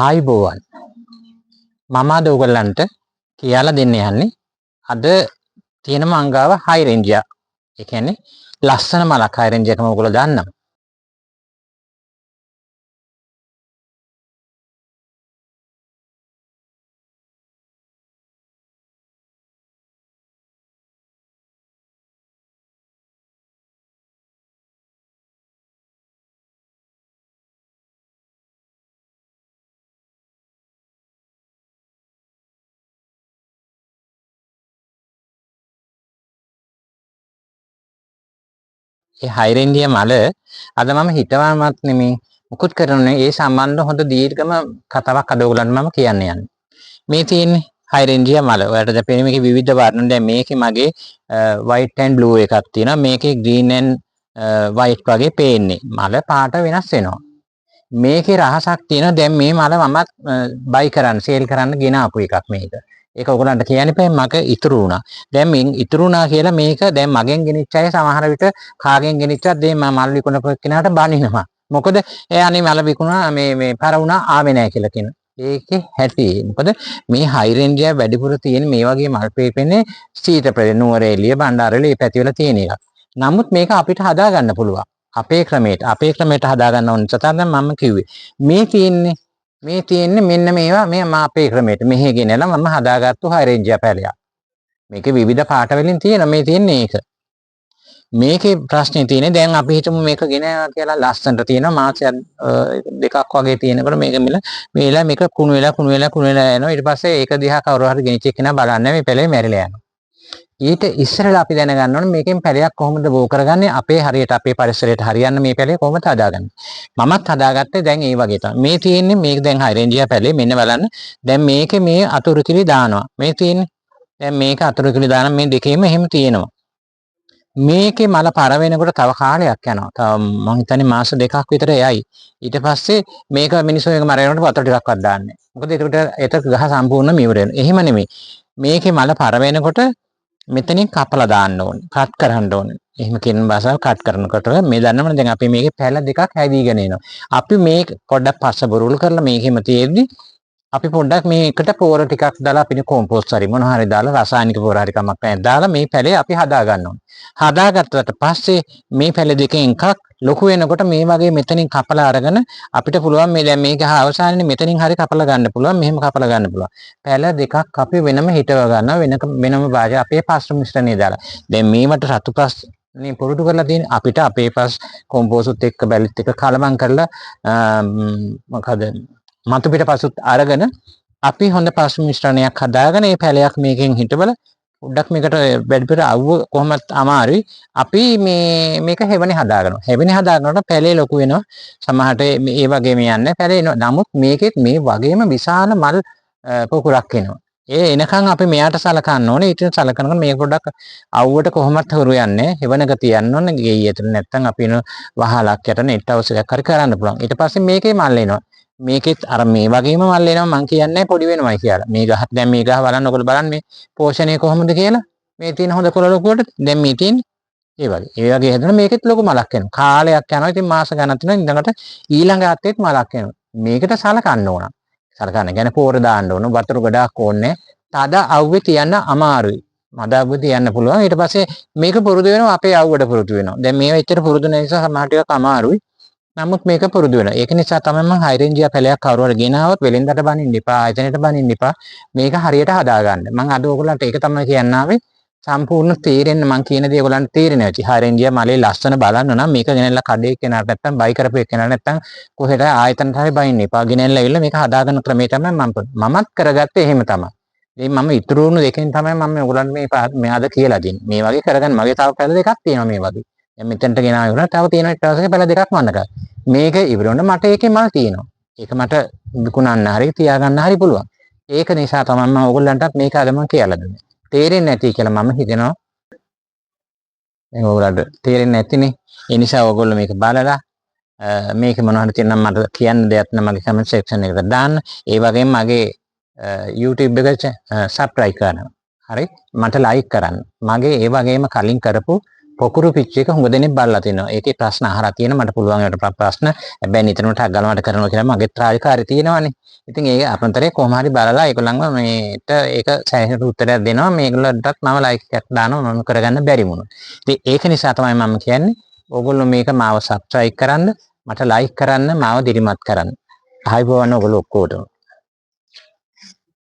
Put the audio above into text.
ආයුබෝවන් මම අද ඔයගලන්ට කියලා දෙන්න යන්නේ අද තියෙන මංගාව හයිරෙන්ජියා. ඒ කියන්නේ ලස්සන මලක් හයිරෙන්ජියා එකම ඔයගොල්ලෝ දන්නවා. ඒ හයිරෙන්ජියා මල අද මම හිතවමත් නෙමේ මුකුත් කරන්නේ ඒ සම්බන්ධ හොඳ දීර්ඝම කතාවක් අද ඔයගලන්ට මම කියන්න යන්නේ. මේ තියෙන්නේ හයිරෙන්ජියා මල. ඔයාලට දැන් පේන්නේ මේකේ විවිධ වර්ණ. දැන් මේකේ මගේ white and blue එකක් තියෙනවා. මේකේ green and white වගේ පේන්නේ. මල පාට වෙනස් වෙනවා. මේකේ රහසක් තියෙනවා. දැන් මේ මල මමත් බයි කරන්න, සේල් කරන්න ගෙන ආපු එකක් මේක. ඒක ඔයගලන්ට කියන්න එපා මගේ ඉතුරු වුණා. දැන් මින් ඉතුරු වුණා කියලා මේක දැන් මගෙන් ගෙනිච්ච අය සමහර විට කාගෙන් ගෙනිච්චත් දෙයි මම මල් විකුණපු කෙනාට බනිනවා. මොකද එයා අනේ මල විකුණා මේ පර වුණා ආවේ නැහැ කියලා කියන. ඒකේ හැටි. මොකද මේ හයිරෙන්ජියා වැඩිපුර තියෙන මේ වගේ මල් පේපෙන්නේ සීත ප්‍රදේශ නුවරඑළිය බණ්ඩාරඑළිය මේ පැතිවල තියෙන එක. නමුත් මේක අපිට හදා ගන්න පුළුවන්. අපේ ක්‍රමයට හදා ගන්න ඕන නිසා තමයි මම කිව්වේ. මේ තියෙන්නේ මෙන්න මේවා මේ අපේ ක්‍රමයට මෙහෙ ගෙනලා මම හදාගත්තු හයිරෙන්ජියා පැලයක්. මේකේ විවිධ පාට වලින් තියෙනවා. මේ තියෙන්නේ ඒක. මේකේ ප්‍රශ්නේ තියෙන්නේ දැන් අපි හිතමු මේක ගෙනාවා කියලා ලස්සනට තියෙනවා මාසයක් දෙකක් වගේ තියෙනකොට මේක මේලා මේක කුණු වෙලා යනවා. ඊට පස්සේ ඒක දිහා කවුරු හරි ගෙනිච්ච කෙනා බලන්නේ මේ පැලේ මැරිලා යනවා. ඊට ඉස්සරලා අපි දැනගන්න ඕනේ මේකෙන් පැලයක් කොහොමද බෝ කරගන්නේ අපේ හරියට අපේ පරිසරයට හරියන්න මේ පැලේ කොහොමද හදාගන්නේ. මමත් හදාගත්තේ දැන් ඒ වගේ තමයි. මේ තියෙන්නේ මේක දැන් හයිරෙන්ජියා පැලේ මෙන්න බලන්න. දැන් මේකේ මේ අතුරු කිලි දානවා. මේ තියෙන්නේ. දැන් මේක අතුරු කිලි දාන මේ දෙකේම එහෙම තියෙනවා. මේකේ මල පර වෙනකොට තව කාලයක් යනවා. තව මං හිතන්නේ මාස දෙකක් විතර යයි. ඊට පස්සේ මේක මිනිස්සු එක මරනකොට වතුර ටිකක්වත් දාන්නේ නැහැ. මොකද ඒකට ගහ සම්පූර්ණ මියුර වෙනවා. එහෙම නෙමෙයි. මේකේ මල පර වෙනකොට මෙතනින් කපලා දාන්න ඕනේ. කට් කරන්න ඕනේ. එහෙම කියන භාෂාව කට් කරනකොට මේ දන්නවනේ දැන් අපි මේකේ පැල දෙකක් හැදීගෙන එනවා. අපි මේක පොඩ්ඩක් පස්ස බොරුල් කරලා මේකෙම තියෙද්දි අපි පොඩ්ඩක් මේකට පොර ටිකක් දාලා අපිට කොම්පෝස්ට් හරි මොන හරි දාලා රසායනික පොර හරි කමක් නැහැ දාලා මේ පැලේ අපි හදා ගන්න ඕනේ. හදාගත්තට පස්සේ මේ පැලේ දෙකෙන් එකක් ලොකු වෙනකොට මේ වගේ මෙතනින් කපලා අරගෙන අපිට පුළුවන් මේ දැන් මේක අවසානයේ මෙතනින් හරි කපලා ගන්න පුළුවන් මෙහෙම කපලා ගන්න පුළුවන්. පැල දෙකක් අපි වෙනම හිටව ගන්නවා වෙනම භාජය අපේ පස් මිශ්‍රණය දාලා. දැන් මේවට රතු පස් නේ පුරුදු කරලා තියෙන අපිට අපේ පස් කොම්පෝස්ට් එක්ක බැලිත් එක්ක කලවම් කරලා මොකද මතු පිට පසුත් අරගෙන අපි හොඳ පස් මිශ්‍රණයක් හදාගෙන මේ පැලයක් මේකෙන් හිටවල පොඩ්ඩක් මේකට වැඩිපුර අවුව කොහොමත් අමාරුයි. අපි මේක හෙවනේ හදාගන්නවා. හෙවනේ හදාගන්නකොට පැලේ ලොකු වෙනවා. සමහරට මේ වගේම යන්නේ පැලේ එනවා. නමුත් මේකෙත් මේ වගේම විශාල මල් පොකුරක් එනවා. ඒ එනකන් අපි මෙයාට සලකන්න ඕනේ. ඊට සලකනකොට මේක පොඩ්ඩක් අවුවට කොහොමත් හුරු යන්නේ. හෙවනක තියන්න ඕනේ. ගෙයි ඇතුළ නැත්තම් අපි වහලක් යට නෙට් හවුස් එකක් හරි කරන්න පුළුවන්. ඊට පස්සේ මේකේ මල් එනවා. මේකෙත් අර මේ වගේම මල් එනවා මං කියන්නේ පොඩි වෙනවයි කියලා. මේ ගහ දැන් මේ ගහ බලන්න ඔයගොල්ලෝ බලන්න මේ පෝෂණය කොහොමද කියලා. මේ තියෙන හොඳ කොළ ලොකුවට දැන් මේ තියෙන්නේ ඒ වගේ. ඒ වගේ හදන මේකෙත් ලොකු මලක් එනවා. කාලයක් යනවා. ඉතින් මාස ගණන් තියෙනවා. ඊළඟට ඊළඟ ආත්තෙත් මලක් එනවා. මේකට සලකන්න ඕන. සලකන්න කියන්නේ පෝර දාන්න ඕන. වතුර ගොඩාක් ඕනේ. තද අවුවේ තියන්න අමාරුයි. මද අවුවේ තියන්න පුළුවන්. ඊට පස්සේ මේක පුරුදු වෙනවා අපේ අවුවට පුරුදු වෙනවා. දැන් මේව එච්චර පුරුදු නැති නිසා සමහර ටිකක් අමාරුයි. නමුත් මේක පුරුදු වෙනවා. ඒක නිසා තමයි මම හයිරෙන්ජියා පැලයක් කවුරු හරි ගෙනාවොත් වෙලෙන්දට බනින්න එපා, ආයතනෙට බනින්න එපා. මේක හරියට හදාගන්න. මම අද ඔයගොල්ලන්ට ඒක තමයි කියන්න ආවේ. සම්පූර්ණ තේරෙන්න මම කියන දේ ඔයගොල්ලන්ට තේරෙන්නේ නැති. හයිරෙන්ජියා මලේ ලස්සන බලන්න නම් මේක ගෙනල්ලා කඩේ කෙනාට නැත්තම් බයි කරපු එකනට නැත්තම් කොහෙද ආයතනට හරි බනින්න එපා. ගෙනල්ලා ඇවිල්ලා මේක හදාගන්න ක්‍රමය තමයි මමත් කරගත්තේ එහෙම තමයි. ඉතින් මම ඉතුරු වුණු දෙකෙන් තමයි මම ඔයගොල්ලන්ට මේ අද කියලා දෙන්නේ. මේ වගේ කරගන්න මගේ තව පැල දෙකක් තියෙනවා මේ වගේ. දැන් මෙතනට ගෙනාවා ඉවරලා තව තියෙන ඊට පස්සේ පැල දෙකක් මන්නක. මේක ඉවරුණා මට ඒකේ මල් තියෙනවා. ඒක මට විකුණන්න හරි තියාගන්න හරි පුළුවන්. ඒක නිසා තමයි මම ඕගොල්ලන්ටත් මේක අද මම කියලා දුන්නේ. තේරෙන්නේ නැති කියලා මම හිතනවා. දැන් ඕගොල්ලන්ට තේරෙන්නේ නැතිනේ. ඒ නිසා ඕගොල්ලෝ මේක බලලා මේක මොනවද තියෙනම් මට කියන්න දෙයක් නම් මගේ කමෙන්ට් සෙක්ෂන් එකට දාන්න. ඒ වගේම මගේ YouTube එකට subscribe කරන්න. හරි? මට like කරන්න. මගේ ඒ වගේම කලින් කරපු පොකුරු පිච් එක හුඟ දෙනෙක් බලලා තිනවා. ඒකේ ප්‍රශ්න අහලා තියෙන මට පුළුවන් ඒකට ප්‍රශ්න. හැබැයි නිතරම ටක් ගාලා මට කරනවා කියලා මගේ රාජකාරී තියෙනවානේ. ඉතින් ඒක අපන්තරේ කොහොම හරි බලලා ඒගොල්ලන්ව මේට ඒක සෑහෙන උත්තරයක් දෙනවා. මේගොල්ලන්ටත් මම ලයික් එකක් දානවා මම කරගන්න බැරි වුණොත්. ඉතින් ඒක නිසා තමයි මම කියන්නේ ඕගොල්ලෝ මේක මාව සබ්ස්ක්‍රයිබ් කරන්න, මට ලයික් කරන්න, මාව දිරිමත් කරන්න. ආයිබෝවන් ඔයගොල්ලෝ ඔක්කොටම.